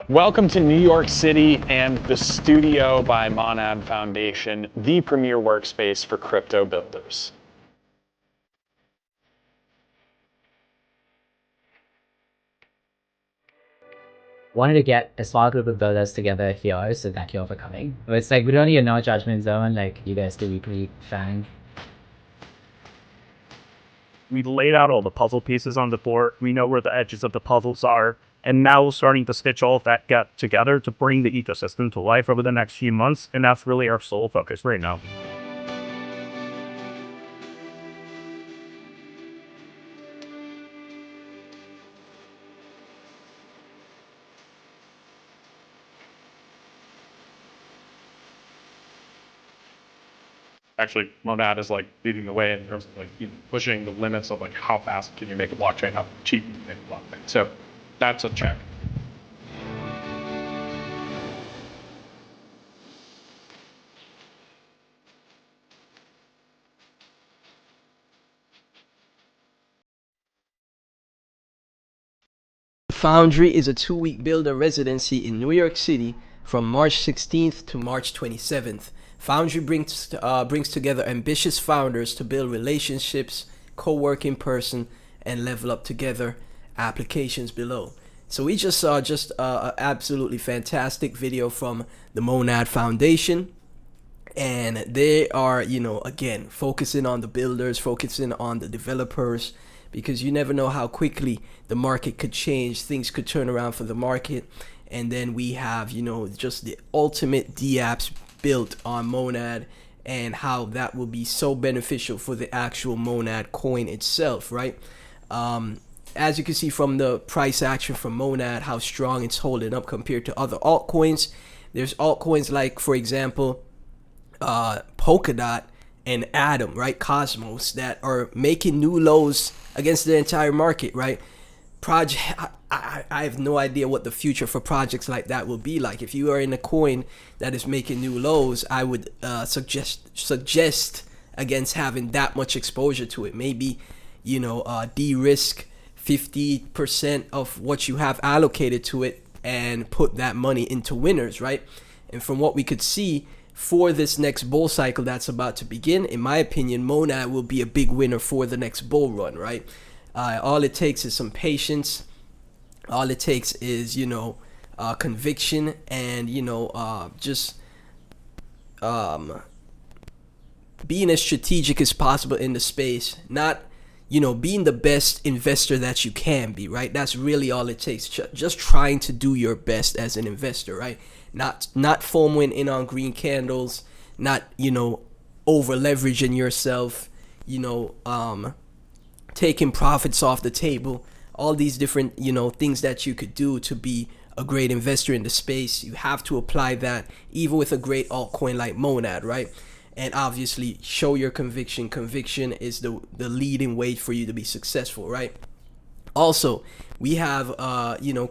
Welcome to New York City and the studio by Monad Foundation, the premier workspace for crypto builders. Wanted to get a small group of builders together here, so thank you all for coming. It's like we don't need a no judgment zone, like you guys do weekly fan. We laid out all the puzzle pieces on the board. We know where the edges of the puzzles are. And now we're starting to stitch all of that together to bring the ecosystem to life over the next few months. And that's really our sole focus right now. Actually, Monad is like leading the way in terms of like pushing the limits of like how fast can you make a blockchain, how cheap can you make a blockchain. So that's a check. Foundry is a 2-week builder residency in New York City from March 16th to March 27th. Foundry brings together ambitious founders to build relationships, co-work in person, and level up together. Applications below. So we just saw an absolutely fantastic video from the Monad Foundation. And they are, again, focusing on the builders, focusing on the developers, because you never know how quickly the market could change. Things could turn around for the market. And then we have, just the ultimate dApps built on Monad, and how that will be so beneficial for the actual Monad coin itself, right? As you can see from the price action from Monad, how strong it's holding up compared to other altcoins. There's altcoins like, for example, Polkadot and Atom, right? Cosmos, that are making new lows against the entire market, right? I have no idea what the future for projects like that will be like. If you are in a coin that is making new lows, I would suggest against having that much exposure to it. Maybe, de-risk 50% of what you have allocated to it and put that money into winners, right? And from what we could see for this next bull cycle that's about to begin, in my opinion, Monad will be a big winner for the next bull run, right? All it takes is some patience. All it takes is, conviction and, just being as strategic as possible in the space. Not, being the best investor that you can be, right? That's really all it takes. Just trying to do your best as an investor, right? Not FOMOing in on green candles, not, over leveraging yourself, taking profits off the table, all these different, things that you could do to be a great investor in the space. You have to apply that even with a great altcoin like Monad, right? And obviously show your conviction. Conviction is the leading way for you to be successful, right? Also, we have,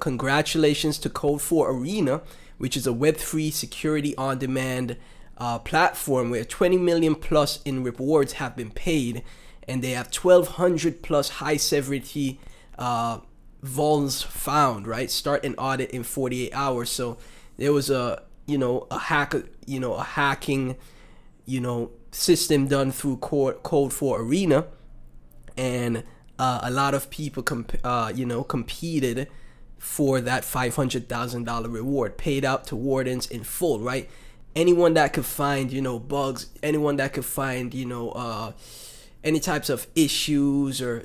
congratulations to Code 4 Arena, which is a Web3 security on demand platform where 20 million plus in rewards have been paid. And they have 1,200 plus high severity vols found, right? Start an audit in 48 hours. So there was a hacking, system done through Code 4 Arena, and a lot of people competed for that $500,000 reward paid out to wardens in full, right? Anyone that could find, bugs, anyone that could find, any types of issues or,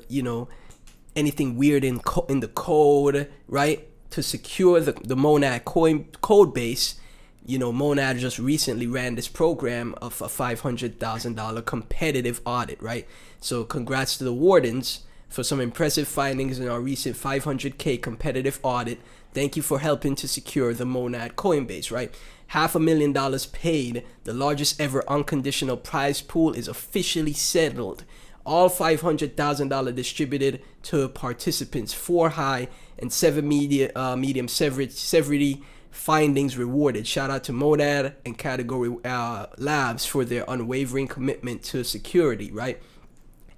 anything weird in the code, right? To secure the Monad coin code base, Monad just recently ran this program of a $500,000 competitive audit, right? So congrats to the wardens for some impressive findings in our recent 500K competitive audit. Thank you for helping to secure the Monad coin base, right? $500,000 paid. The largest ever unconditional prize pool is officially settled. All $500,000 distributed to participants. 4 high and 7 medium severity findings rewarded. Shout out to Monad and Category Labs for their unwavering commitment to security, right?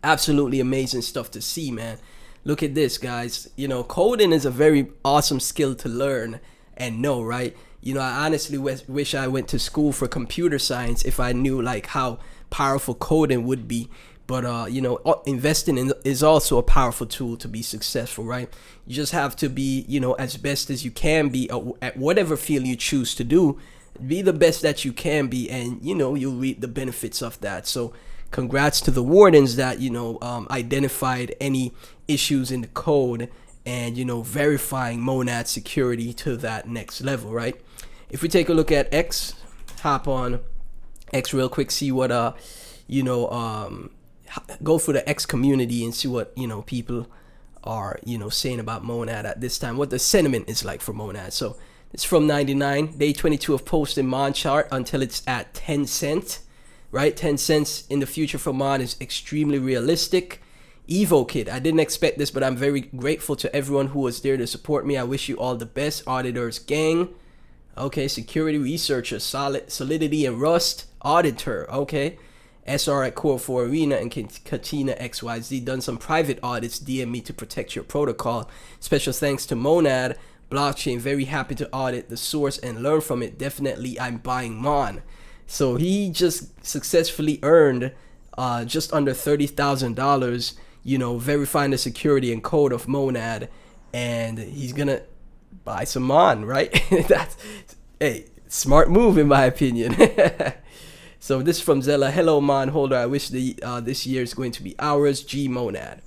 Absolutely amazing stuff to see, man. Look at this, guys. Coding is a very awesome skill to learn. and know, right? You know, I honestly wish I went to school for computer science if I knew like how powerful coding would be. But you know, investing is also a powerful tool to be successful, right? You just have to be, you know, as best as you can be at whatever field you choose to do. Be the best that you can be, and you know, you'll reap the benefits of that. So congrats to the wardens that, you know, identified any issues in the code and, you know, verifying Monad security to that next level, right? If we take a look at X, hop on X real quick, see what you know, go for the X community and see what, you know, people are, you know, saying about Monad at this time, what the sentiment is like for Monad. So it's from 99, day 22 of posting Moonshot until it's at 10 cents, right? 10 cents in the future for Mon is extremely realistic. Evo Kid, I didn't expect this, but I'm very grateful to everyone who was there to support me. I wish you all the best. Auditors gang. Okay, security researcher, solidity and rust. Auditor, okay. SR at Core 4 Arena and Katina XYZ done some private audits. DM me to protect your protocol. Special thanks to Monad Blockchain. Very happy to audit the source and learn from it. Definitely, I'm buying Mon. So he just successfully earned just under $30,000. You know, verifying the security and code of Monad, and he's gonna buy some Mon, right? That's hey, smart move in my opinion. So this is from Zella. Hello, Mon holder. I wish this year is going to be ours. G Monad.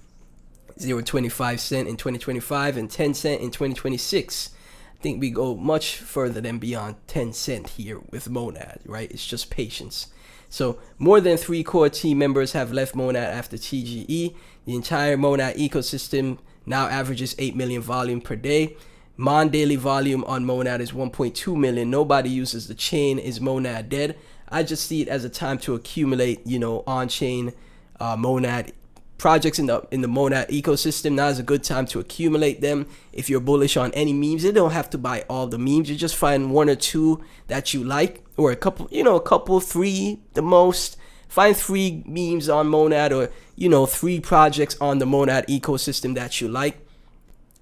0.25 cent in 2025 and 10 cent in 2026. I think we go much further than beyond 10 cent here with Monad, right? It's just patience. So more than 3 core team members have left Monad after TGE. The entire Monad ecosystem now averages 8 million volume per day. Mon daily volume on Monad is 1.2 million. Nobody uses the chain. Is Monad dead? I just see it as a time to accumulate, you know, on-chain Monad projects in the Monad ecosystem. Now is a good time to accumulate them. If you're bullish on any memes, you don't have to buy all the memes. You just find 1 or 2 that you like, or a couple, you know, a couple, 3 the most. Find 3 memes on Monad, or, you know, 3 projects on the Monad ecosystem that you like,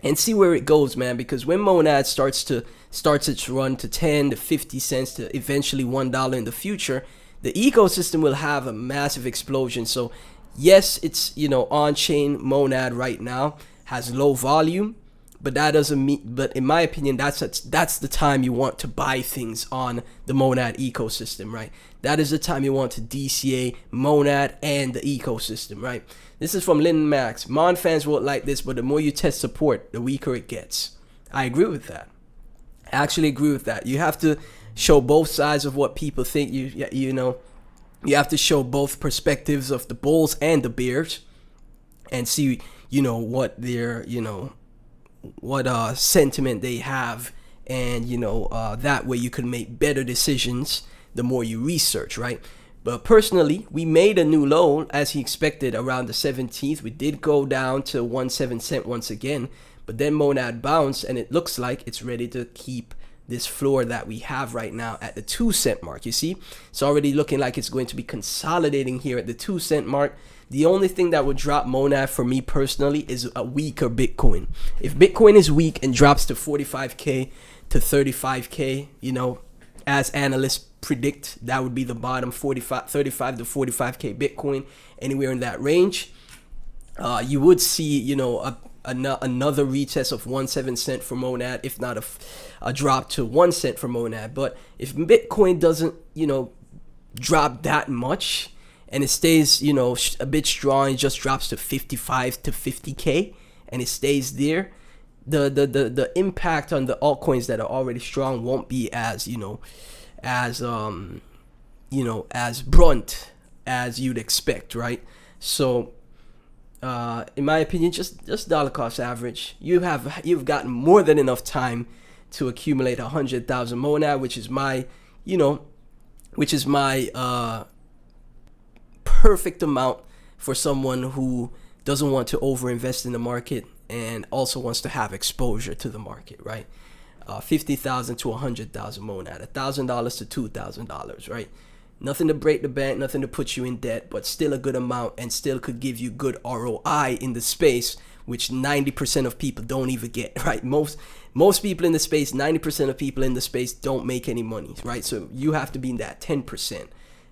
and see where it goes, man. Because when Monad starts its run to 10 to 50 cents to eventually $1 in the future, the ecosystem will have a massive explosion. So yes, it's, you know, on-chain Monad right now has low volume, but that doesn't mean, but in my opinion, that's the time you want to buy things on the Monad ecosystem, right? That is the time you want to DCA Monad and the ecosystem, right? This is from Lynn Max. Mon fans won't like this, but the more you test support, the weaker it gets. I agree with that. I actually agree with that. You have to show both sides of what people think. You know, you have to show both perspectives of the bulls and the bears, and see, you know, what their, you know, what sentiment they have, and, you know, that way you can make better decisions the more you research, right? But personally, we made a new low as he expected around the 17th. We did go down to 17 cent once again, but then Monad bounced, and it looks like it's ready to keep this floor that we have right now at the 2 cent mark. You see, it's already looking like it's going to be consolidating here at the 2 cent mark. The only thing that would drop Monad for me personally is a weaker Bitcoin. If Bitcoin is weak and drops to 45K to 35K, you know, as analysts predict, that would be the bottom. 35 to 45K Bitcoin, anywhere in that range, you would see, you know, another retest of 17 cent for Monad, if not a drop to 1 cent for Monad. But if Bitcoin doesn't, you know, drop that much, and it stays, you know, a bit strong, it just drops to 55 to 50K, and it stays there, the impact on the altcoins that are already strong won't be as, you know, as blunt as you'd expect, right? So in my opinion, just dollar cost average. You've gotten more than enough time to accumulate 100,000 Monad, which is my, you know, perfect amount for someone who doesn't want to overinvest in the market and also wants to have exposure to the market, right? 50,000 to 100,000 Monad, $1,000 to $2,000, right? Nothing to break the bank, nothing to put you in debt, but still a good amount, and still could give you good ROI in the space which 90% of people don't even get, right? Most people in the space, 90% of people in the space don't make any money, right? So you have to be in that 10%.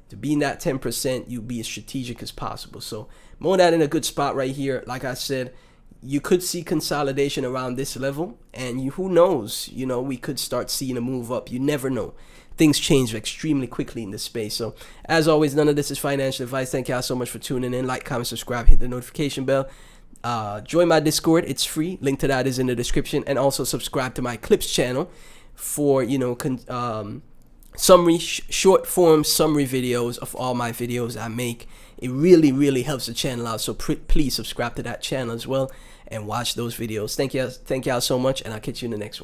To be in that 10%, you be as strategic as possible. So Monad in a good spot right here. Like I said, you could see consolidation around this level, and who knows, we could start seeing a move up. You never know. Things change extremely quickly in this space. So as always, none of this is financial advice. Thank y'all so much for tuning in. Like, comment, subscribe, hit the notification bell. Join my Discord. It's free. Link to that is in the description. And also subscribe to my Clips channel for, summary, short form summary videos of all my videos I make. It really, really helps the channel out. So please subscribe to that channel as well and watch those videos. Thank y'all so much, and I'll catch you in the next one.